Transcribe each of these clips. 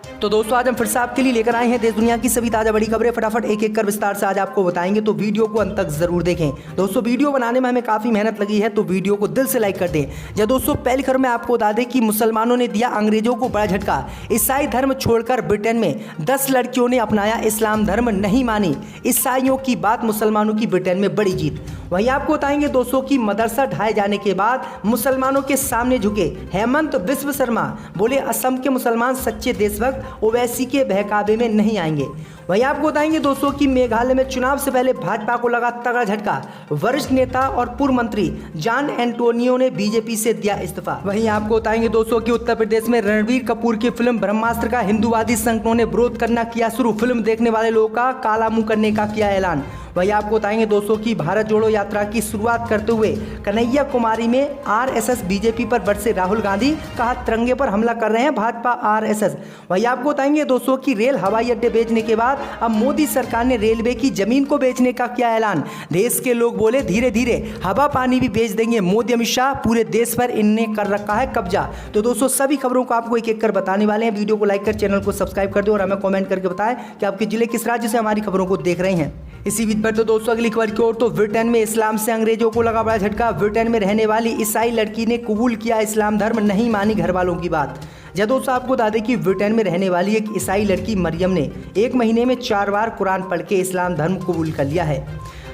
तो दोस्तों आज हम फिर से आपके लिए लेकर आए हैं देश दुनिया की सभी ताजा बड़ी खबरें। फटाफट एक एक कर विस्तार से आज आपको बताएंगे, तो वीडियो को अंत तक जरूर देखें। दोस्तों वीडियो बनाने में हमें काफी मेहनत लगी है, तो वीडियो को दिल से लाइक कर दें। जब दोस्तों पहली खबर में आपको बता दें कि मुसलमानों ने दिया अंग्रेजों को बड़ा झटका। ईसाई धर्म छोड़कर ब्रिटेन में 10 लड़कियों ने अपनाया इस्लाम धर्म, नहीं मानी ईसाइयों की बात, मुसलमानों की ब्रिटेन में बड़ी जीत। वहीं आपको बताएंगे दोस्तों की मदरसा ढाए जाने के बाद मुसलमानों के सामने झुके हेमंत बिस्व शर्मा, बोले असम के मुसलमान सच्चे देशभक्त, ओवैसी के बहकावे में नहीं आएंगे। वहीं आपको बताएंगे दोस्तों कि मेघालय में चुनाव से पहले भाजपा को लगा तगड़ा झटका। वरिष्ठ नेता और पूर्व मंत्री जॉन एंटोनियो ने बीजेपी से दिया इस्तीफा। वहीं आपको बताएंगे दोस्तों कि उत्तर प्रदेश में रणबीर कपूर की फिल्म ब्रह्मास्त्र का हिंदूवादी संगठनों ने विरोध करना किया शुरू। फिल्म देखने वाले लोगों का काला मुंह करने का किया ऐलान। वहीं आपको बताएंगे दोस्तों की भारत जोड़ो यात्रा की शुरुआत करते हुए कन्हैया कुमारी में आरएसएस बीजेपी पर बरसे राहुल गांधी, कहा तिरंगे पर हमला कर रहे हैं भाजपा आरएसएस। वहीं आपको बताएंगे दोस्तों की रेल हवाई अड्डे बेचने के बाद अब मोदी सरकार ने रेलवे की जमीन को बेचने का किया ऐलान। देश के लोग बोले धीरे धीरे हवा पानी भी बेच देंगे मोदी अमित शाह, पूरे देश पर इनने कर रखा है कब्जा। तो दोस्तों सभी खबरों को आपको एक एक कर बताने वाले हैं। वीडियो को लाइक कर चैनल को सब्सक्राइब कर दो और हमें कॉमेंट करके बताएं कि आपके जिले किस राज्य से हमारी खबरों को देख रहे हैं। इसी बीच पर तो दोस्तों अगली खबर की ओर, तो ब्रिटेन में इस्लाम से अंग्रेजों को लगा बड़ा झटका। ब्रिटेन में रहने वाली ईसाई लड़की ने कबूल किया इस्लाम धर्म, नहीं मानी घर वालों की बात। जब दोस्तों आपको बता दें कि ब्रिटेन में रहने वाली एक ईसाई लड़की मरियम ने 1 महीने में 4 बार कुरान पढ़ के इस्लाम धर्म कबूल कर लिया है।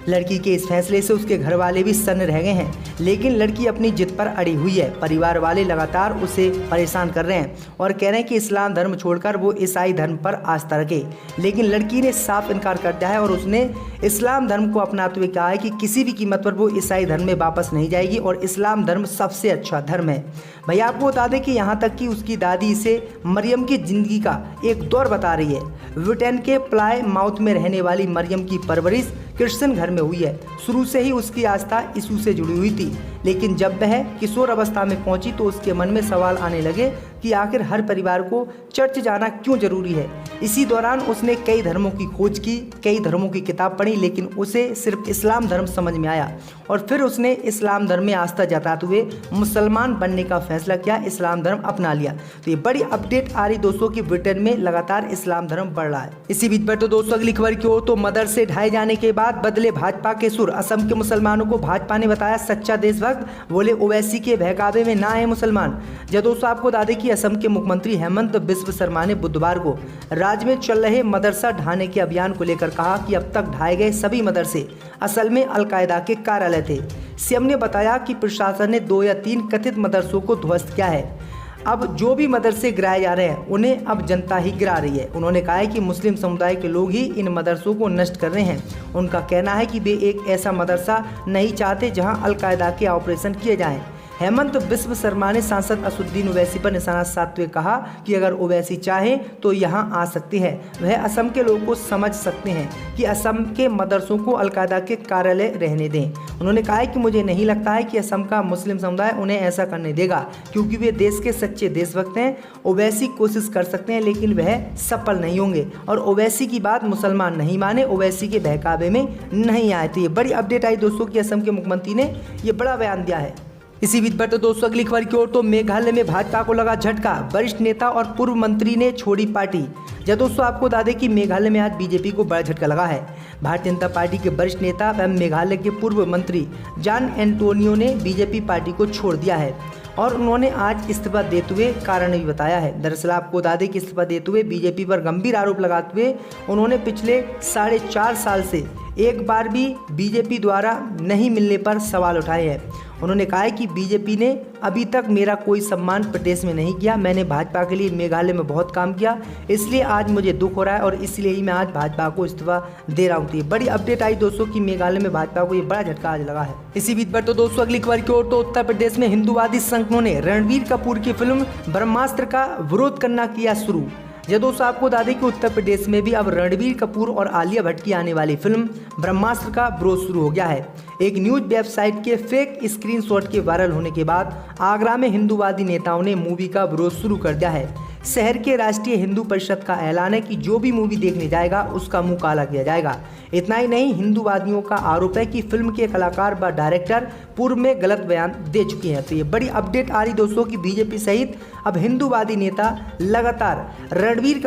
लड़की के इस फैसले से उसके घर वाले भी सन्न रह गए हैं, लेकिन लड़की अपनी जिद पर अड़ी हुई है। परिवार वाले लगातार उसे परेशान कर रहे हैं और कह रहे हैं कि इस्लाम धर्म छोड़कर वो ईसाई धर्म पर आस्था रखे, लेकिन लड़की ने साफ इनकार कर दिया है और उसने इस्लाम धर्म को अपनाते हुए कहा है कि किसी भी कीमत पर वो ईसाई धर्म में वापस नहीं जाएगी और इस्लाम धर्म सबसे अच्छा धर्म है। भैया आपको बता दें कि यहाँ तक कि उसकी दादी इसे मरियम की जिंदगी का एक दौर बता रही है। ब्रिटेन के प्लाय माउथ में रहने वाली मरियम की परवरिश क्रिश्चियन घर में हुई है। शुरू से ही उसकी आस्था यीशु से जुड़ी हुई थी, लेकिन जब वह किशोर अवस्था में पहुंची तो उसके मन में सवाल आने लगे कि आखिर हर परिवार को चर्च जाना क्यों जरूरी है। इसी दौरान उसने कई धर्मों की खोज की, कई धर्मों की किताब पढ़ी, लेकिन उसे सिर्फ इस्लाम धर्म समझ में आया और फिर उसने इस्लाम धर्म में आस्था जताते हुए मुसलमान बनने का फैसला किया, इस्लाम धर्म अपना लिया। तो ये बड़ी अपडेट आ रही दोस्तों कि ब्रिटेन में लगातार इस्लाम धर्म बढ़ रहा है। इसी बीच पर तो दोस्तों अगली खबर की ओर, तो मदरसे ढाए जाने के बाद बदले भाजपा के सुर। असम के मुसलमानों को भाजपा ने बताया सच्चा देशभक्त, बोले ओवैसी के बहकावे में ना आए मुसलमान। जब दोस्तों आपको बता दें कि असम के मुख्यमंत्री हेमंत बिस्व शर्मा ने बुधवार को राज्य में चल रहे मदरसा ढाने के अभियान को लेकर कहा कि अब तक ढाए गए सभी मदरसे असल में अलकायदा के कार्यालय थे। सीएम ने बताया कि प्रशासन ने 2 या 3 कथित मदरसों को ध्वस्त किया है। अब जो भी मदरसे गिराए जा रहे हैं उन्हें अब जनता ही गिरा रही है। उन्होंने कहा है कि मुस्लिम समुदाय के लोग ही इन मदरसों को नष्ट कर रहे हैं। उनका कहना है कि वे एक ऐसा मदरसा नहीं चाहते जहां अलकायदा के ऑपरेशन किए जाएं। हेमंत बिस्व शर्मा ने सांसद असदुद्दीन ओवैसी पर निशाना साधते हुए कहा कि अगर ओवैसी चाहे तो यहां आ सकते हैं। वह असम के लोगों को समझ सकते हैं कि असम के मदरसों को अलकायदा के कार्यालय रहने दें। उन्होंने कहा है कि मुझे नहीं लगता है कि असम का मुस्लिम समुदाय उन्हें ऐसा करने देगा, क्योंकि वे देश के सच्चे देशभक्त हैं। ओवैसी कोशिश कर सकते हैं लेकिन वह सफल नहीं होंगे और ओवैसी की बात मुसलमान नहीं माने, ओवैसी के बहकावे में नहीं आए। तो ये बड़ी अपडेट आई दोस्तों कि असम के मुख्यमंत्री ने ये बड़ा बयान दिया है। इसी बीच पर तो दोस्तों अगली खबर की ओर, तो मेघालय में भाजपा को लगा झटका। वरिष्ठ नेता और पूर्व मंत्री ने छोड़ी पार्टी। जब दोस्तों आपको बता दें कि मेघालय में आज बीजेपी को बड़ा झटका लगा है। भारतीय जनता पार्टी के वरिष्ठ नेता एवं मेघालय के पूर्व मंत्री जॉन एंटोनियो ने बीजेपी पार्टी को छोड़ दिया है और उन्होंने आज इस्तीफा देते हुए कारण भी बताया है। दरअसल आपको बता दें कि इस्तीफा देते हुए बीजेपी पर गंभीर आरोप लगाते हुए उन्होंने पिछले 4.5 साल से एक बार भी बीजेपी द्वारा नहीं मिलने पर सवाल उठाए हैं। उन्होंने कहा है कि बीजेपी ने अभी तक मेरा कोई सम्मान प्रदेश में नहीं किया। मैंने भाजपा के लिए मेघालय में बहुत काम किया, इसलिए आज मुझे दुख हो रहा है और इसलिए ही मैं आज भाजपा को इस्तीफा दे रहा हूँ। तो ये बड़ी अपडेट आई दोस्तों कि मेघालय में भाजपा को ये बड़ा झटका आज लगा है। इसी बीच पर तो दोस्तों अगली खबर की ओर, तो उत्तर प्रदेश में हिंदूवादी संगठनों ने रणबीर कपूर की फिल्म ब्रह्मास्त्र का विरोध करना किया शुरू। जब दोस्तों आपको बता दें कि उत्तर प्रदेश में भी अब रणबीर कपूर और आलिया भट्ट की आने वाली फिल्म ब्रह्मास्त्र का विरोध शुरू हो गया है। एक न्यूज वेबसाइट के फेक स्क्रीनशॉट के वायरल होने के बाद आगरा में हिंदूवादी नेताओं ने मूवी का विरोध शुरू कर दिया है। शहर के राष्ट्रीय हिंदू परिषद का ऐलान है कि जो भी मूवी देखने जाएगा उसका मुंह काला किया जाएगा। इतना ही नहीं, हिंदूवादियों का आरोप है कि फिल्म के कलाकार व डायरेक्टर पूर्व में गलत बयान दे चुके हैं। तो ये बड़ी अपडेट आ रही दोस्तों कि बीजेपी सहित अब हिंदूवादी नेता लगातार रणबीर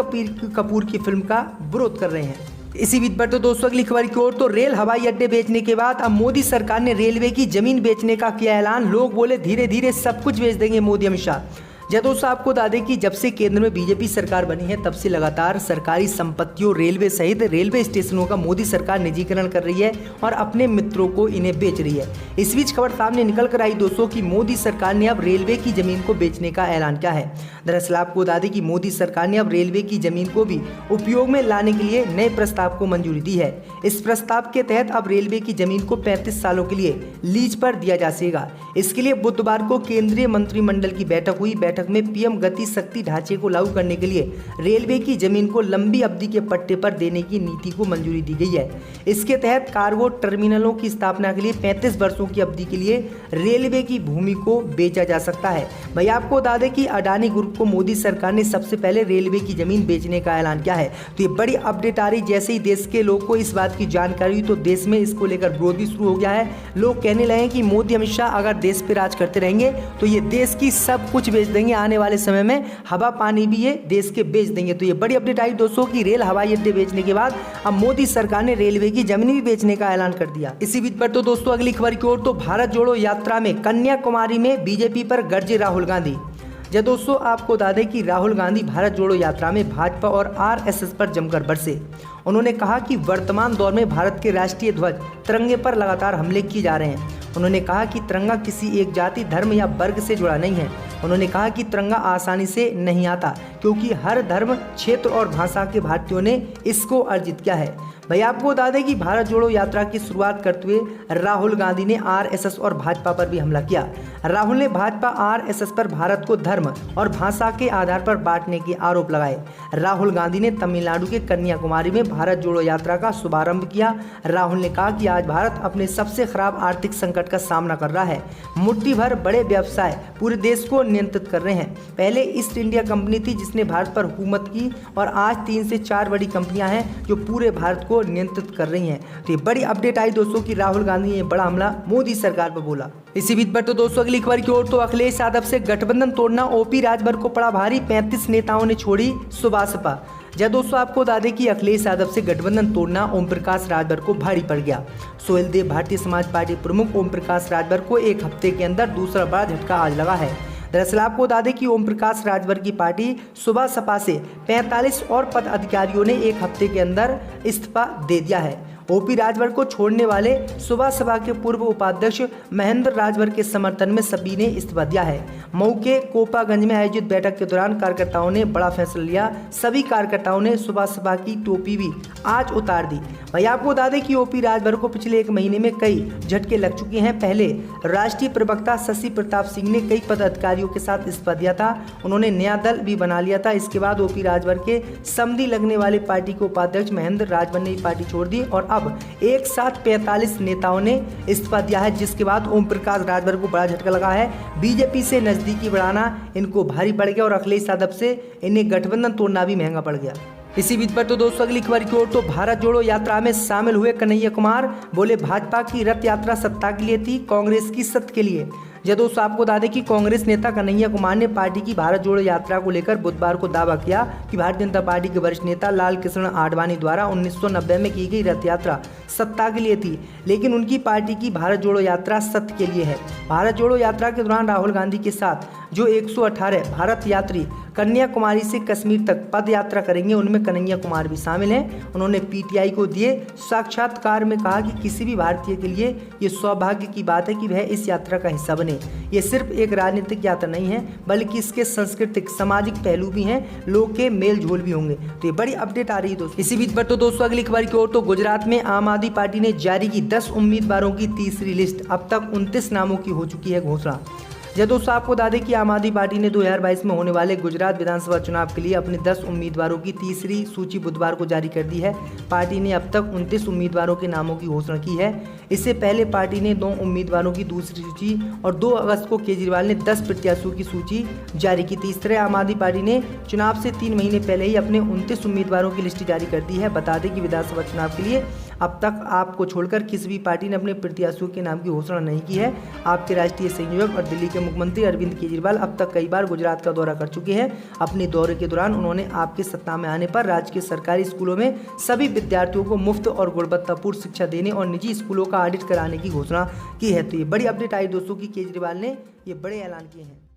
कपूर की फिल्म का विरोध कर रहे हैं। इसी बीच पर तो दोस्तों अगली खबर की ओर, तो रेल हवाई अड्डे बेचने के बाद अब मोदी सरकार ने रेलवे की जमीन बेचने का किया ऐलान। लोग बोले धीरे धीरे सब कुछ बेच देंगे मोदी अमित शाह। जब दोस्तों आपको बता दें कि जब से केंद्र में बीजेपी सरकार बनी है तब से लगातार सरकारी संपत्तियों, रेलवे सहित रेलवे स्टेशनों का मोदी सरकार निजीकरण कर रही है और अपने मित्रों को इन्हें बेच रही है। इस बीच खबर सामने निकल कर आई दोस्तों कि मोदी सरकार ने अब रेलवे की जमीन को बेचने का ऐलान किया है। दरअसल आपको बता दें कि मोदी सरकार ने अब रेलवे की जमीन को भी उपयोग में लाने के लिए नए प्रस्ताव को मंजूरी दी है। इस प्रस्ताव के तहत अब रेलवे की जमीन को 35 सालों के लिए लीज पर दिया जा सकेगा। इसके लिए बुधवार को केंद्रीय मंत्रिमंडल की बैठक हुई। बैठक में पीएम गति शक्ति ढांचे को लागू करने के लिए रेलवे की जमीन को लंबी अवधि के पट्टे पर देने की नीति को मंजूरी दी गई है। इसके तहत कार्गो टर्मिनलों की स्थापना के लिए 35 वर्षों की अवधि के लिए रेलवे की भूमि को बेचा जा सकता है। भाई आपको बता दें कि अडानी ग्रुप को मोदी सरकार ने सबसे पहले रेलवे की जमीन बेचने का ऐलान किया है। तो ये बड़ी अपडेट आ रही, जैसे ही देश के लोग को इस बात की जानकारी हुई तो देश में इसको लेकर विरोध भी शुरू हो गया है। लोग कहने लगे कि मोदी अमित शाह अगर देश पे राज करते रहेंगे तो ये देश की सब कुछ बेच देंगे, आने वाले समय में हवा पानी भी ये देश के बेच देंगे। तो ये बड़ी अपडेट आई दोस्तों कि रेल हवाई अड्डे बेचने के बाद अब मोदी सरकार ने रेलवे की जमीन भी बेचने का ऐलान कर दिया। इसी बीच पर तो दोस्तों अगली खबर की ओर, तो भारत जोड़ो यात्रा में कन्याकुमारी में बीजेपी पर गरजे राहुल गांधी। जब दोस्तों आपको बता दें कि राहुल गांधी भारत जोड़ो यात्रा में भाजपा और आरएसएस पर जमकर बरसे। उन्होंने कहा कि वर्तमान दौर में भारत के राष्ट्रीय ध्वज तिरंगे पर लगातार हमले किए जा रहे हैं। उन्होंने कहा कि तिरंगा किसी एक जाति, धर्म या वर्ग से जुड़ा नहीं है। उन्होंने कहा कि तिरंगा आसानी से नहीं आता क्योंकि हर धर्म, क्षेत्र और भाषा के भारतीयों ने इसको अर्जित किया है। भाई आपको बता दें कि भारत जोड़ो यात्रा की शुरुआत करते हुए राहुल गांधी ने आरएसएस और भाजपा पर भी हमला किया। राहुल ने भाजपा आरएसएस पर भारत को धर्म और भाषा के आधार पर बांटने के आरोप लगाए। राहुल गांधी ने तमिलनाडु के कन्याकुमारी में भारत जोड़ो यात्रा का शुभारंभ किया। राहुल ने कहा कि आज भारत अपने सबसे खराब आर्थिक संकट का सामना कर रहा है। मुट्ठी भर बड़े व्यवसाय पूरे देश को नियंत्रित कर रहे हैं। पहले ईस्ट इंडिया कंपनी थी जिसने भारत पर हुकूमत की और आज 3 से 4 बड़ी कंपनियां हैं जो पूरे भारत को नियंत्रित कर रही हैं। तो ये बड़ी अपडेट आई दोस्तों कि राहुल गांधी ने बड़ा हमला मोदी सरकार पर बोला। इसी बीच पर तो दोस्तों अगली खबर की ओर, तो अखिलेश यादव से गठबंधन तोड़ना ओपी राजभर को पड़ा भारी, 35 नेताओं ने छोड़ी सुबह। जब दोस्तों आपको बता दें कि अखिलेश यादव से गठबंधन तोड़ना ओम प्रकाश राजभर को भारी पड़ गया। सोहेल देव भारतीय समाज पार्टी प्रमुख ओम प्रकाश राजभर को एक हफ्ते के अंदर दूसरा बड़ा झटका आज लगा है। दरअसल आपको बता दें कि ओम प्रकाश राजभर की पार्टी सुबह सपा से 45 और पद अधिकारियों ने एक हफ्ते के अंदर इस्तीफा दे दिया है। ओपी राजभर को छोड़ने वाले सुबह सभा के पूर्व उपाध्यक्ष महेंद्र राजभर के समर्थन में सभी ने इस्तीफा दिया है। मऊ के कोपागंज में आयोजित बैठक के दौरान कार्यकर्ताओं ने बड़ा फैसला लिया। सभी कार्यकर्ताओं ने सुबह सभा की टोपी भी आज उतार दी। भाई आपको बता दें कि ओपी राजभर को पिछले 1 महीने में कई झटके लग चुके हैं। पहले राष्ट्रीय प्रवक्ता शशि प्रताप सिंह ने कई पदाधिकारियों के साथ इस्तीफा दिया था। उन्होंने नया दल भी बना लिया था। इसके बाद ओपी राजभर के समधी लगने वाले पार्टी के उपाध्यक्ष महेंद्र राजभर ने पार्टी छोड़ दी और अब एक साथ 45 नेताओं ने इस्तीफा दिया है, जिसके बाद ओम प्रकाश राजभर को बड़ा झटका लगा है। बीजेपी से नजदीकी बढ़ाना इनको भारी पड़ गया और अखिलेश यादव से इन्हें गठबंधन तोड़ना भी महंगा पड़ गया। इसी बीच पर तो दोस्तों अगली खबर की ओर, तो भारत जोड़ो यात्रा में शामिल हुए कन्हैया कुमार। बोले भाजपा की रथ यात्रा सत्ता के लिए थी, कांग्रेस की सत्ता के लिए। जब दोस्तों आपको बता दें कि कांग्रेस नेता कन्हैया कुमार ने पार्टी की भारत जोड़ो यात्रा को लेकर बुधवार को दावा किया कि भारतीय जनता पार्टी के वरिष्ठ नेता लाल कृष्ण आडवाणी द्वारा 1990 में की गई रथ यात्रा सत्ता के लिए थी, लेकिन उनकी पार्टी की भारत जोड़ो यात्रा सत्य के लिए है। भारत जोड़ो यात्रा के दौरान राहुल गांधी के साथ जो 118 भारत यात्री कन्याकुमारी से कश्मीर तक पद यात्रा करेंगे, उनमें कन्हैया कुमार भी शामिल हैं। उन्होंने पीटीआई को दिए साक्षात्कार में कहा कि किसी भी भारतीय के लिए ये सौभाग्य की बात है कि वह इस यात्रा का हिस्सा बने। ये सिर्फ एक राजनीतिक यात्रा नहीं है, बल्कि इसके सांस्कृतिक सामाजिक पहलू भी हैं, लोग के मेल झोल भी होंगे। तो ये बड़ी अपडेट आ रही है दोस्तों। इसी बीच पर तो दोस्तों अगली खबर की ओर, तो गुजरात में आम आदमी पार्टी ने जारी की 10 उम्मीदवारों की तीसरी लिस्ट। अब तक 29 नामों की हो चुकी है घोषणा। जब दोस्तों आपको बता दें कि आम आदमी पार्टी ने 2022 में होने वाले गुजरात विधानसभा चुनाव के लिए अपने 10 उम्मीदवारों की तीसरी सूची बुधवार को जारी कर दी है। पार्टी ने अब तक 29 उम्मीदवारों के नामों की घोषणा की है। इससे पहले पार्टी ने 9 उम्मीदवारों की दूसरी सूची और 2 अगस्त को केजरीवाल ने 10 प्रत्याशियों की सूची जारी की थी। इस तरह आम आदमी पार्टी ने चुनाव से 3 महीने पहले ही अपने 29 उम्मीदवारों की लिस्ट जारी कर दी है। बता दें कि विधानसभा चुनाव के लिए अब तक आपको छोड़कर किसी भी पार्टी ने अपने प्रत्याशियों के नाम की घोषणा नहीं की है। आपके राष्ट्रीय संयोजक और दिल्ली के मुख्यमंत्री अरविंद केजरीवाल अब तक कई बार गुजरात का दौरा कर चुके हैं। अपने दौरे के दौरान उन्होंने आपके सत्ता में आने पर राज्य के सरकारी स्कूलों में सभी विद्यार्थियों को मुफ्त और गुणवत्तापूर्ण शिक्षा देने और निजी स्कूलों का ऑडिट कराने की घोषणा की है। तो ये बड़ी अपडेट आई दोस्तों की केजरीवाल ने ये बड़े ऐलान किए हैं।